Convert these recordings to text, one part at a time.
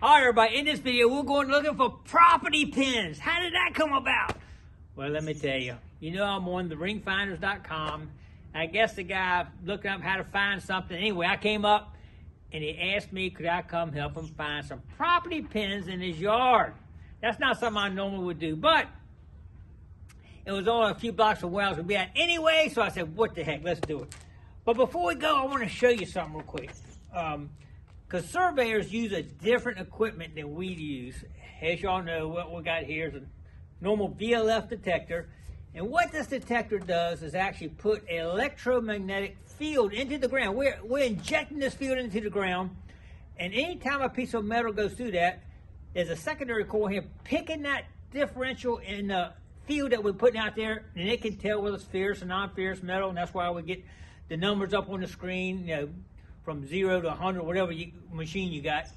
All right, everybody, in this video, we're going looking for property pins. How did that come about? Well, let me tell you. You know I'm on the ringfinders.com. I guess the guy looking up how to find something. Anyway, I came up and he asked me, could I come help him find some property pins in his yard? That's not something I normally would do, but it was only a few blocks from where I was going to be at anyway, so I said, what the heck, let's do it. But before we go, I want to show you something real quick. Because surveyors use a different equipment than we use. As y'all know, what we got here is a normal VLF detector. And what this detector does is actually put an electromagnetic field into the ground. We're injecting this field into the ground. And anytime a piece of metal goes through that, there's a secondary coil here picking that differential in the field that we're putting out there. And it can tell whether it's ferrous or non-ferrous metal. And that's why we get the numbers up on the screen, you know, from 0 to 100, whatever machine you got.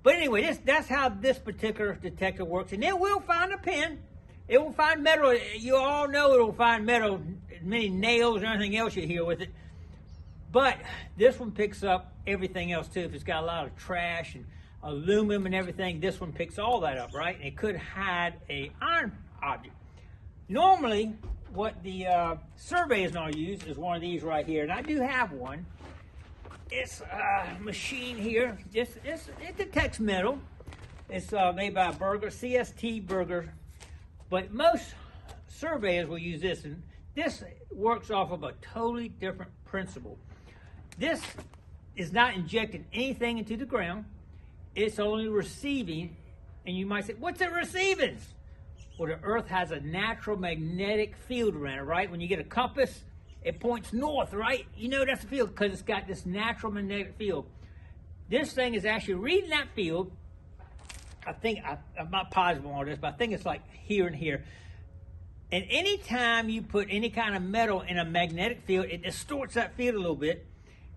But anyway, that's how this particular detector works. And it will find a pin. It will find metal. You all know it will find metal, many nails or anything else you hear with it. But this one picks up everything else too. If it's got a lot of trash and aluminum and everything, this one picks all that up, right? And it could hide an iron object. Normally, what the surveyors now use is one of these right here. And I do have one. It's a machine here. It detects metal. It's made by Burger, CST Burger. But most surveyors will use this, and this works off of a totally different principle. This is not injecting anything into the ground. It's only receiving, and you might say, what's it receiving? Well, the Earth has a natural magnetic field around it, right? When you get a compass, it points north, right? You know that's the field because it's got this natural magnetic field. This thing is actually reading that field. I think, I'm not positive on this, but I think it's like here and here. And anytime you put any kind of metal in a magnetic field, it distorts that field a little bit.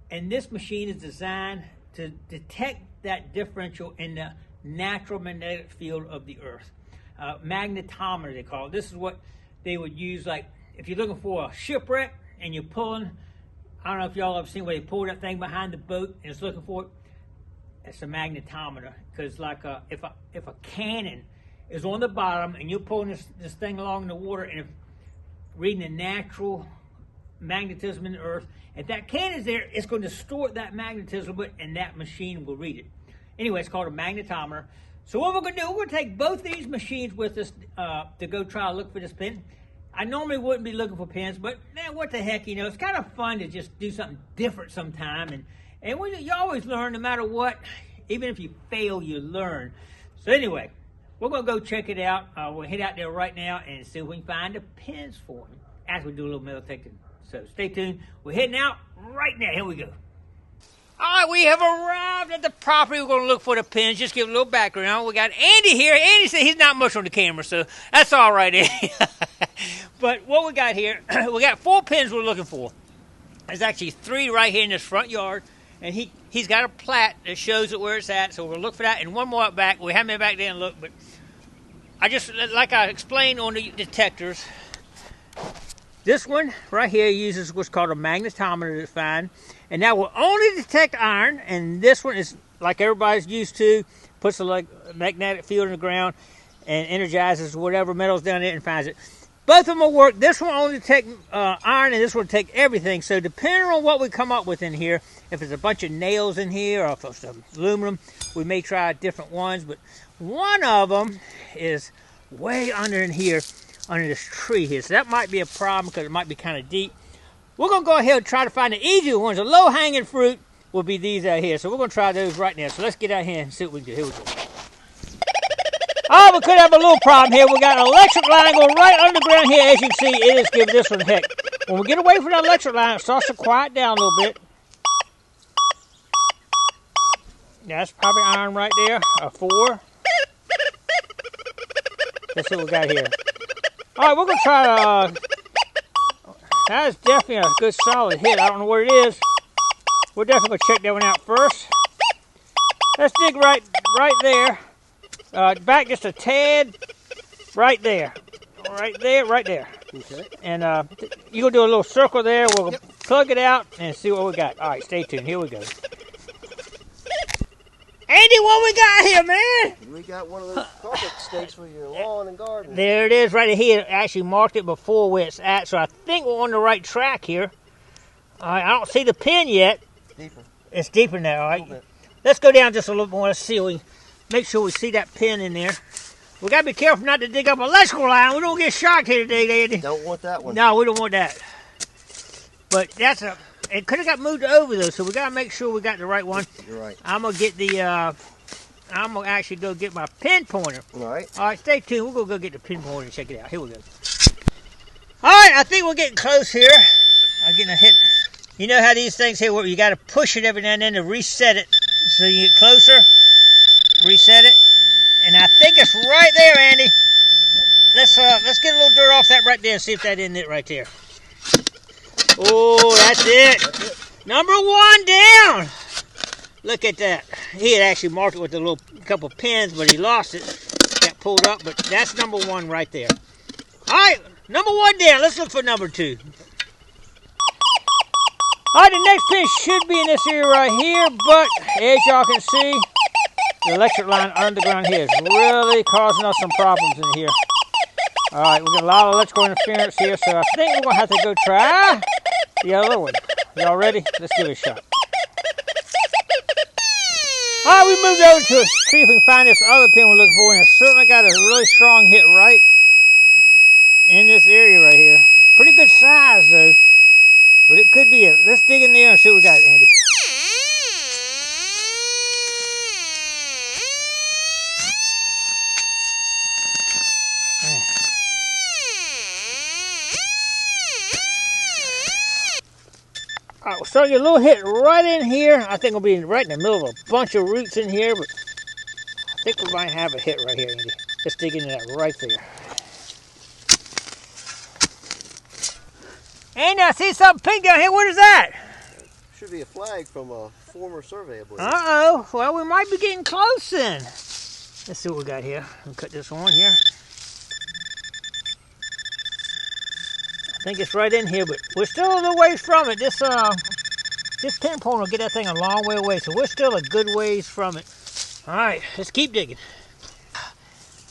And this machine is designed to detect that differential in the natural magnetic field of the Earth. Magnetometer, they call it. This is what they would use, like, if you're looking for a shipwreck and you're pulling, I don't know if y'all have seen where they pull that thing behind the boat and it's looking for it. It's a magnetometer, because like if a cannon is on the bottom and you're pulling this thing along in the water and reading the natural magnetism in the Earth, if that cannon's there, it's going to distort that magnetism, and that machine will read it. Anyway, it's called a magnetometer. So what we're going to do, we're going to take both these machines with us to go try to look for this pin. I normally wouldn't be looking for pins, but man, what the heck, you know, it's kind of fun to just do something different sometime. And you always learn no matter what. Even if you fail, you learn. So anyway, we're going to go check it out. We'll head out there right now and see if we can find the pins for them as we do a little metal detecting. So stay tuned. We're heading out right now. Here we go. All right, we have arrived at the property. We're going to look for the pins. Just give a little background. We got Andy here. Andy said he's not much on the camera, so that's all right, Andy. But what we got here, we got 4 pins we're looking for. There's actually 3 right here in this front yard. And he's got a plat that shows it where it's at, so we'll look for that. And one more up back. We haven't been back there and look, but like I explained on the detectors, this one right here uses what's called a magnetometer to find, and that will only detect iron. And this one is like everybody's used to, puts a magnetic field in the ground and energizes whatever metal's down there and finds it. Both of them will work. This one only detect iron, and this one will take everything. So depending on what we come up with in here, if it's a bunch of nails in here or if it's aluminum, we may try different ones. But one of them is way under in here, under this tree here. So that might be a problem because it might be kind of deep. We're going to go ahead and try to find the easier ones. The low-hanging fruit will be these out here. So we're going to try those right now. So let's get out here and see what we can do. Here we go. Oh, we could have a little problem here. We got an electric line going right underground here. As you can see, it is giving this one heck. When we get away from that electric line, it starts to quiet down a little bit. That's probably iron right there. A 4. Let's see what we got here. All right, we're going to try that is definitely a good solid hit. I don't know what it is. We're definitely going to check that one out first. Let's dig right there. Back just a tad, right there, right there. Okay. And you're going to do a little circle there. We'll plug it out and see what we got. All right, stay tuned. Here we go. Andy, what we got here, man? We got one of those carpet stakes for your lawn and garden. There it is right here. I actually marked it before where it's at, so I think we're on the right track here. All right, I don't see the pin yet. Deeper. It's deeper now, all right? Let's go down just a little more. Let's see. Make sure we see that pin in there. We got to be careful not to dig up an electrical line. We don't get shocked here today, Andy. Don't want that one. No, we don't want that. But that's a... It could have got moved over though, so we gotta make sure we got the right one. You're right. I'm gonna get the. I'm gonna actually go get my pin pointer. All right. All right, stay tuned. We're gonna go get the pin pointer and check it out. Here we go. All right, I think we're getting close here. I'm getting a hit. You know how these things here, where you gotta push it every now and then to reset it, so you get closer. Reset it, and I think it's right there, Andy. Let's get a little dirt off that right there and see if that isn't it right there. Oh, that's it. Number 1 down. Look at that. He had actually marked it with a little couple pins, but he lost it. Got pulled up, but that's number 1 right there. All right, number 1 down. Let's look for number 2. All right, the next pin should be in this area right here, but as y'all can see, the electric line underground here is really causing us some problems in here. All right, we got a lot of electrical interference here, so I think we're going to have to go try the other one. Y'all ready? Let's give it a shot. All right, we moved over to see if we can find this other pin we're looking for, and it's certainly got a really strong hit right in this area right here. Pretty good size, though, but it could be it. Let's dig in there and see what we got, Andy. All right, so your little hit right in here. I think we'll be right in the middle of a bunch of roots in here, but I think we might have a hit right here, Andy. Let's dig into that right there. Andy, I see something pink down here. What is that? Should be a flag from a former survey, I believe. Uh-oh. Well, we might be getting close then. Let's see what we got here. I'll cut this on here. I think it's right in here, but we're still a little ways from it. This pinpoint will get that thing a long way away, so we're still a good ways from it. All right, let's keep digging.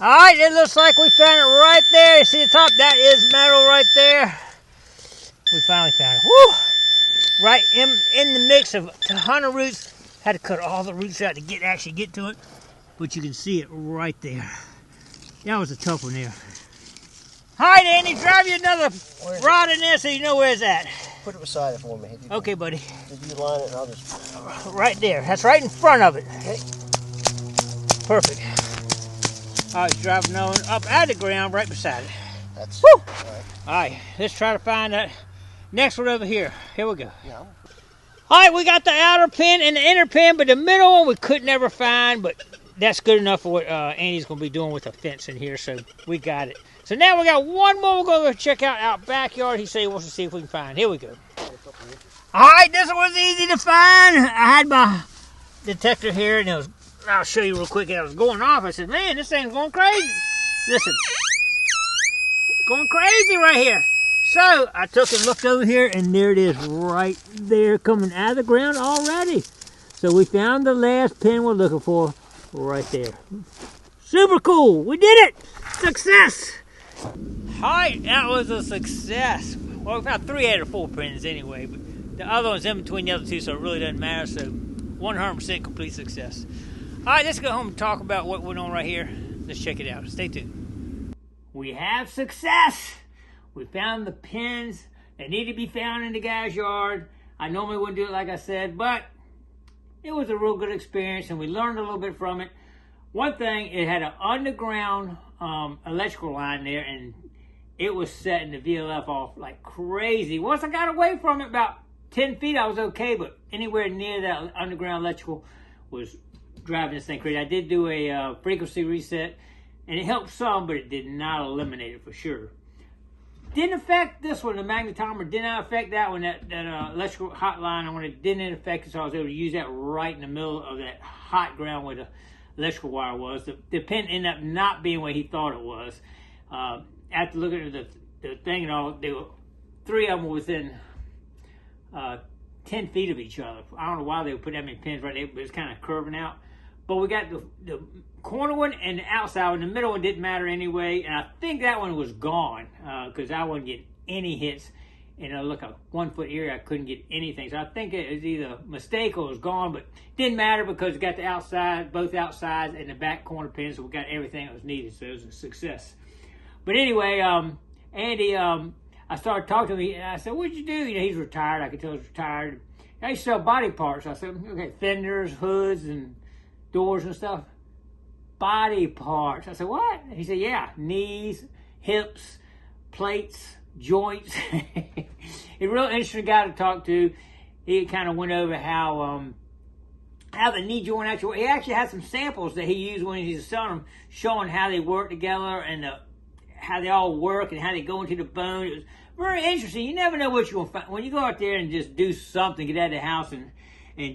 All right, it looks like we found it right there. You see the top? That is metal right there. We finally found it. Woo! Right in the mix of a ton of roots. Had to cut all the roots out to actually get to it, but you can see it right there. That was a tough one there. All right, Andy, drive you another rod in there so you know where it's at. Put it beside it for me. Okay, buddy. If you line it, I'll just... Right there. That's right in front of it. Okay. Perfect. All right, driving on up out of the ground right beside it. That's... Woo! All right, let's try to find that next one over here. Here we go. Yeah. All right, we got the outer pin and the inner pin, but the middle one we could never find, but that's good enough for what Andy's going to be doing with the fence in here, so we got it. So now we got one more we're going to check out backyard. He said he wants to see if we can find. Here we go. All right, this one was easy to find. I had my detector here, and I'll show you real quick. It was going off. I said, man, this thing's going crazy. Listen, it's going crazy right here. So I took and looked over here, and there it is right there coming out of the ground already. So we found the last pin we're looking for right there. Super cool. We did it. Success. All right, that was a success. Well, we found 3 out of 4 pins anyway, but the other one's in between the other 2, so it really doesn't matter. So 100% complete success. All right, let's go home and talk about what went on right here. Let's check it out. Stay tuned. We have success. We found the pins that need to be found in the guy's yard. I normally wouldn't do it like I said, but it was a real good experience, and we learned a little bit from it. One thing, it had an underground electrical line there, and it was setting the VLF off like crazy. Once I got away from it about 10 feet, I was okay, but anywhere near that underground electrical was driving this thing crazy. I did do a frequency reset, and it helped some, but it did not eliminate it for sure. Didn't affect this one, the magnetometer did not affect that one, that electrical hot line. When it didn't affect it, so I was able to use that right in the middle of that hot ground where the electrical wire was. The pin ended up not being what he thought it was. After looking at the thing and all, 3 of them were within 10 feet of each other. I don't know why they would put that many pins right there, but it's kind of curving out. but we got the corner one and the outside one. The middle one didn't matter anyway, and I think that one was gone because I wasn't getting any hits. In a 1 foot area, I couldn't get anything. So I think it was either a mistake or it was gone, but it didn't matter because we got the outside, both outsides, and the back corner pins, so we got everything that was needed. So it was a success. But anyway, Andy, I started talking to him, and I said, "What'd you do?" You know, he's retired. I could tell he's retired. I used to sell body parts. I said, "Okay, fenders, hoods, and doors and stuff." Body parts. I said, "What?" He said, "Yeah, knees, hips, plates, joints." A real interesting guy to talk to. He kind of went over how the knee joint actually. He actually had some samples that he used when he was selling them, showing how they work together and how they all work and how they go into the bone. It was very interesting. You never know what you're gonna find when you go out there and just do something, get out of the house and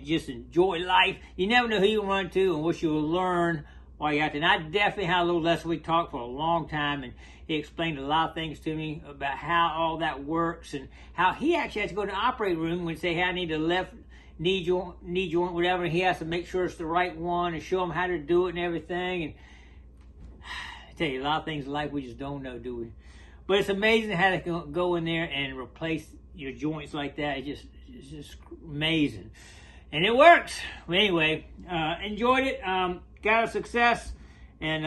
just enjoy life. You never know who you run to and what you'll learn while you're out there. And I definitely had a little lesson. We talked for a long time, and he explained a lot of things to me about how all that works and how he actually has to go to the operating room and say, "Hey, I need a left knee joint, whatever." And he has to make sure it's the right one and show him how to do it and everything. And I tell you, a lot of things in life we just don't know, do we? But it's amazing how they can go in there and replace your joints like that. It's just amazing. And it works. Well, anyway, enjoyed it. Got a success. And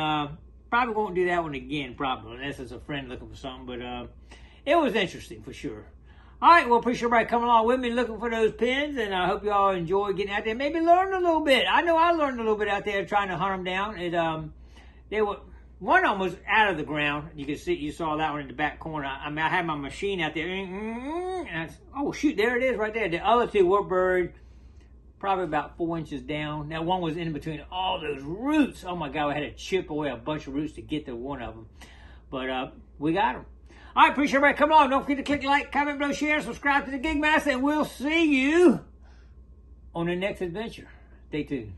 probably won't do that one again, probably, unless it's a friend looking for something. But it was interesting for sure. All right, well, appreciate everybody coming along with me looking for those pins. And I hope you all enjoy getting out there. Maybe learn a little bit. I know I learned a little bit out there trying to hunt them down. One of them was out of the ground. You saw that one in the back corner. I mean, I had my machine out there. And oh, shoot, there it is right there. The other two were buried probably about 4 inches down. That one was in between all those roots. Oh, my God, we had to chip away a bunch of roots to get to one of them. But we got them. All right, appreciate everybody coming on. Don't forget to click like, comment below, share, subscribe to the Gigmaster, and we'll see you on the next adventure. Stay tuned.